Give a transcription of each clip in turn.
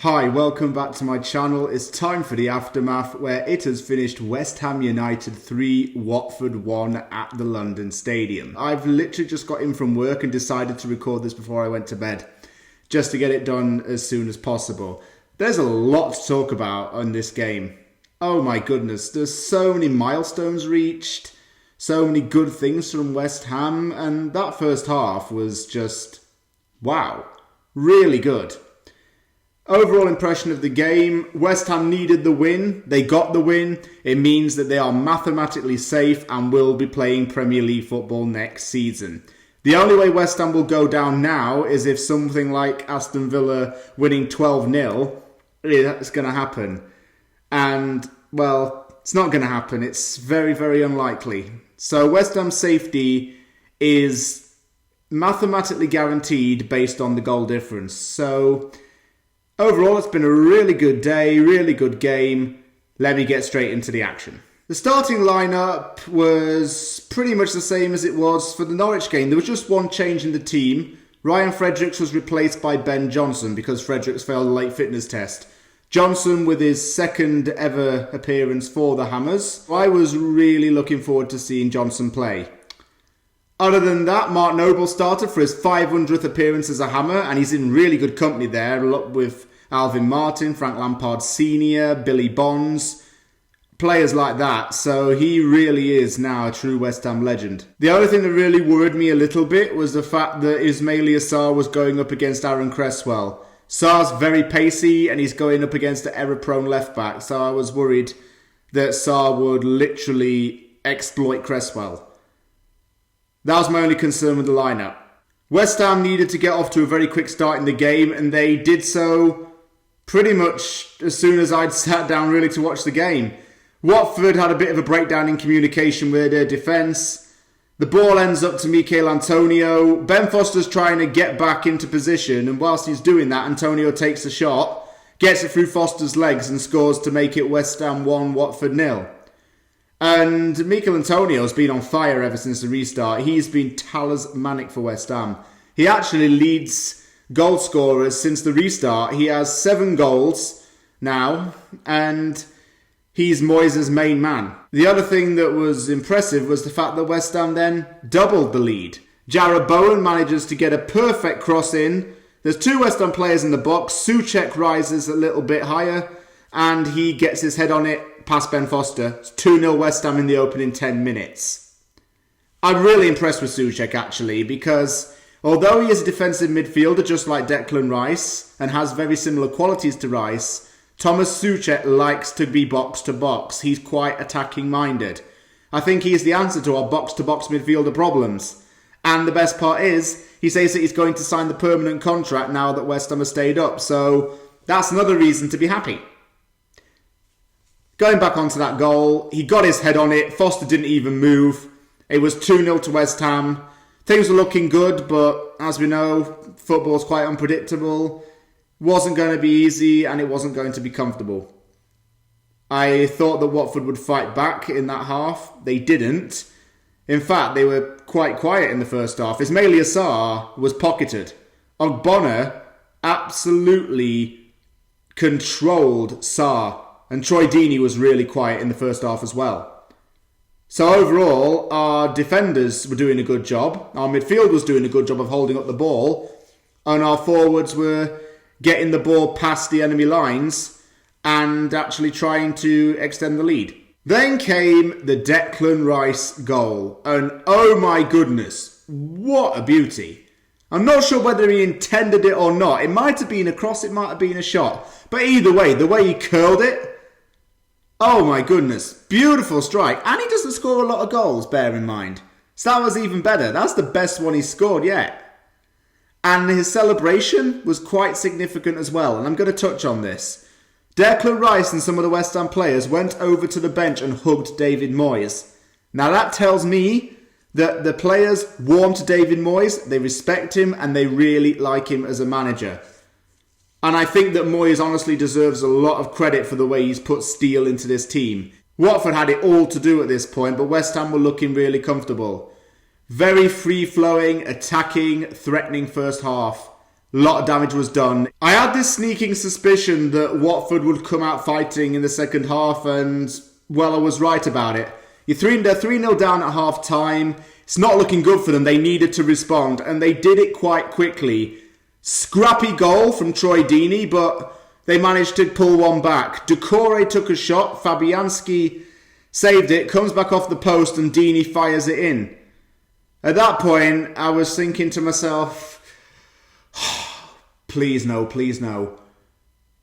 Hi, welcome back to my channel. It's time for the aftermath where it has finished West Ham United 3, Watford 1 at the London Stadium. I've literally just got in from work and decided to record this before I went to bed, just to get it done as soon as possible. There's a lot to talk about on this game. Oh my goodness, there's so many milestones reached, so many good things from West Ham, and that first half was just, wow, really good. Overall impression of the game, West Ham needed the win. They got the win. It means that they are mathematically safe and will be playing Premier League football next season. The only way West Ham will go down now is if something like Aston Villa winning 12-0 is going to happen. And, well, it's not going to happen. It's very, very unlikely. So West Ham's safety is mathematically guaranteed based on the goal difference. So overall, it's been a really good day, really good game. Let me get straight into the action. The starting lineup was pretty much the same as it was for the Norwich game. There was just one change in the team. Ryan Fredericks was replaced by Ben Johnson because Fredericks failed a late fitness test. Johnson with his second ever appearance for the Hammers. I was really looking forward to seeing Johnson play. Other than that, Mark Noble started for his 500th appearance as a Hammer, and he's in really good company there, with Alvin Martin, Frank Lampard Sr., Billy Bonds, players like that. So he really is now a true West Ham legend. The only thing that really worried me a little bit was the fact that Ismaila Sarr was going up against Aaron Cresswell. Sarr's very pacey and he's going up against an error-prone left-back, so I was worried that Sarr would literally exploit Cresswell. That was my only concern with the lineup. West Ham needed to get off to a very quick start in the game, and they did so pretty much as soon as I'd sat down really to watch the game. Watford had a bit of a breakdown in communication with their defence. The ball ends up to Mikel Antonio. Ben Foster's trying to get back into position, and whilst he's doing that, Antonio takes a shot, gets it through Foster's legs and scores to make it West Ham 1, Watford 0. And Mikel Antonio's been on fire ever since the restart. He's been talismanic for West Ham. He actually leads goal scorers since the restart. He has 7 goals now, and he's Moyes' main man. The other thing that was impressive was the fact that West Ham then doubled the lead. Jarrod Bowen manages to get a perfect cross in. There's 2 West Ham players in the box. Soucek rises a little bit higher, and he gets his head on it past Ben Foster. It's 2-0 West Ham in the opening 10 minutes. I'm really impressed with Soucek actually, because although he is a defensive midfielder just like Declan Rice and has very similar qualities to Rice, Thomas Soucek likes to be box to box. He's quite attacking minded. I think he is the answer to our box to box midfielder problems. And the best part is, he says that he's going to sign the permanent contract now that West Ham has stayed up. So that's another reason to be happy. Going back onto that goal, he got his head on it. Foster didn't even move. It was 2-0 to West Ham. Things were looking good, but as we know, football's quite unpredictable. Wasn't going to be easy, and it wasn't going to be comfortable. I thought that Watford would fight back in that half. They didn't. In fact, they were quite quiet in the first half. Ismaila Sarr was pocketed. Ogbonna absolutely controlled Sarr. And Troy Deeney was really quiet in the first half as well. So overall, our defenders were doing a good job. Our midfield was doing a good job of holding up the ball. And our forwards were getting the ball past the enemy lines and actually trying to extend the lead. Then came the Declan Rice goal. And oh my goodness, what a beauty. I'm not sure whether he intended it or not. It might have been a cross, it might have been a shot. But either way, the way he curled it, oh my goodness, beautiful strike. And he doesn't score a lot of goals, bear in mind. So that was even better. That's the best one he's scored yet. And his celebration was quite significant as well. And I'm going to touch on this. Declan Rice and some of the West Ham players went over to the bench and hugged David Moyes. Now that tells me that the players warm to David Moyes, they respect him, and they really like him as a manager. And I think that Moyes honestly deserves a lot of credit for the way he's put steel into this team. Watford had it all to do at this point, but West Ham were looking really comfortable. Very free-flowing, attacking, threatening first half. A lot of damage was done. I had this sneaking suspicion that Watford would come out fighting in the second half, and, well, I was right about it. They're 3-0 down at half time. It's not looking good for them. They needed to respond, and they did it quite quickly. Scrappy goal from Troy Deeney, but they managed to pull one back. Decore took a shot. Fabianski saved it, comes back off the post, and Deeney fires it in. At that point, I was thinking to myself, please no, please no.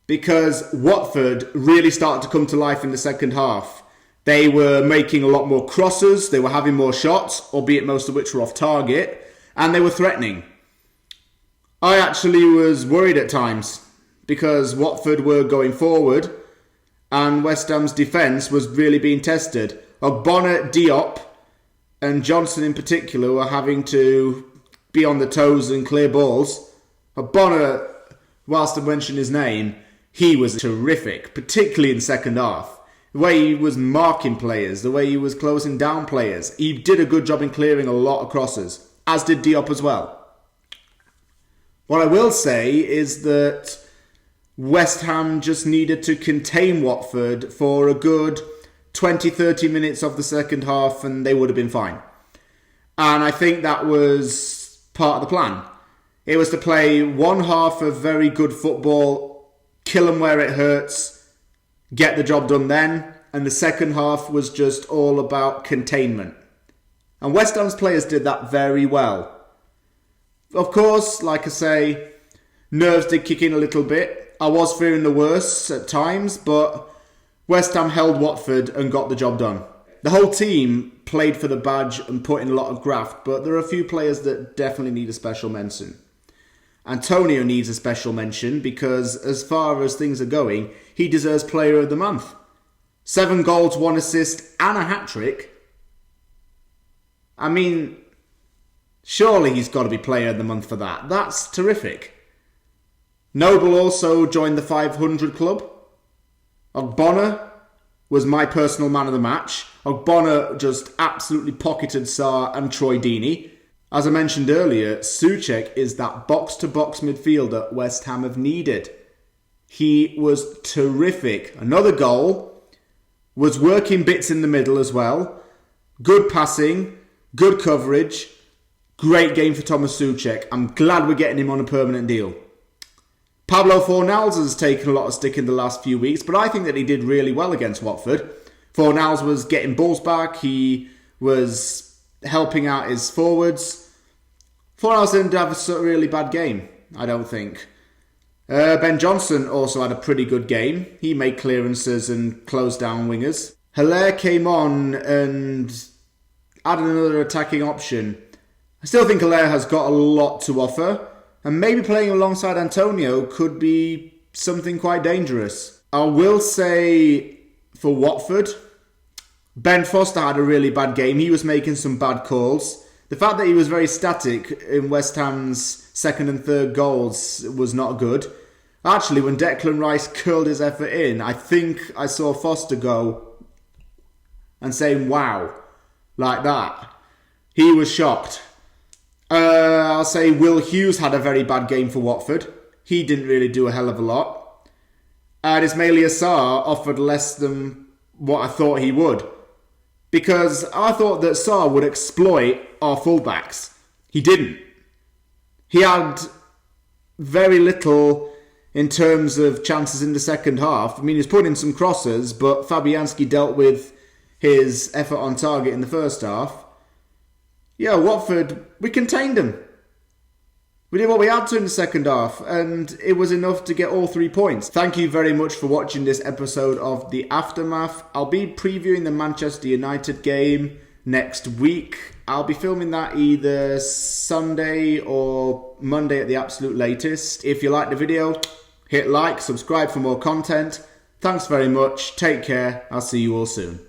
Because Watford really started to come to life in the second half. They were making a lot more crosses, they were having more shots, albeit most of which were off target, and they were threatening. I actually was worried at times, because Watford were going forward, and West Ham's defence was really being tested. Ogbonna, Diop, and Johnson in particular were having to be on the toes and clear balls. Ogbonna, whilst I mention his name, he was terrific, particularly in the second half. The way he was marking players, the way he was closing down players. He did a good job in clearing a lot of crosses, as did Diop as well. What I will say is that West Ham just needed to contain Watford for a good 20-30 minutes of the second half, and they would have been fine. And I think that was part of the plan. It was to play one half of very good football, kill them where it hurts, get the job done then, and the second half was just all about containment. And West Ham's players did that very well. Of course, like I say, nerves did kick in a little bit. I was fearing the worst at times, but West Ham held Watford and got the job done. The whole team played for the badge and put in a lot of graft, but there are a few players that definitely need a special mention. Antonio needs a special mention because as far as things are going, he deserves Player of the Month. 7 goals, 1 assist and a hat-trick. I mean, surely he's got to be Player of the Month for that. That's terrific. Noble also joined the 500 club. Ogbonna was my personal man of the match. Ogbonna just absolutely pocketed Sarr and Troy Deeney. As I mentioned earlier, Soucek is that box-to-box midfielder West Ham have needed. He was terrific. Another goal, was working bits in the middle as well. Good passing, good coverage, great game for Thomas Soucek. I'm glad we're getting him on a permanent deal. Pablo Fornals has taken a lot of stick in the last few weeks, but I think that he did really well against Watford. Fornals was getting balls back, he was helping out his forwards. Fornals didn't have a really bad game, I don't think. Ben Johnson also had a pretty good game. He made clearances and closed down wingers. Hilaire came on and added another attacking option. I still think Hilaire has got a lot to offer, and maybe playing alongside Antonio could be something quite dangerous. I will say for Watford, Ben Foster had a really bad game. He was making some bad calls. The fact that he was very static in West Ham's second and third goals was not good. Actually, when Declan Rice curled his effort in, I think I saw Foster go and saying, wow, like that. He was shocked. I'll say Will Hughes had a very bad game for Watford. He didn't really do a hell of a lot. And Ismaila Sarr offered less than what I thought he would. Because I thought that Sarr would exploit our fullbacks. He didn't. He had very little in terms of chances in the second half. I mean, he's put in some crosses, but Fabianski dealt with his effort on target in the first half. Yeah, Watford, we contained them. We did what we had to in the second half, and it was enough to get all 3 points. Thank you very much for watching this episode of The Aftermath. I'll be previewing the Manchester United game next week. I'll be filming that either Sunday or Monday at the absolute latest. If you like the video, hit like, subscribe for more content. Thanks very much, take care, I'll see you all soon.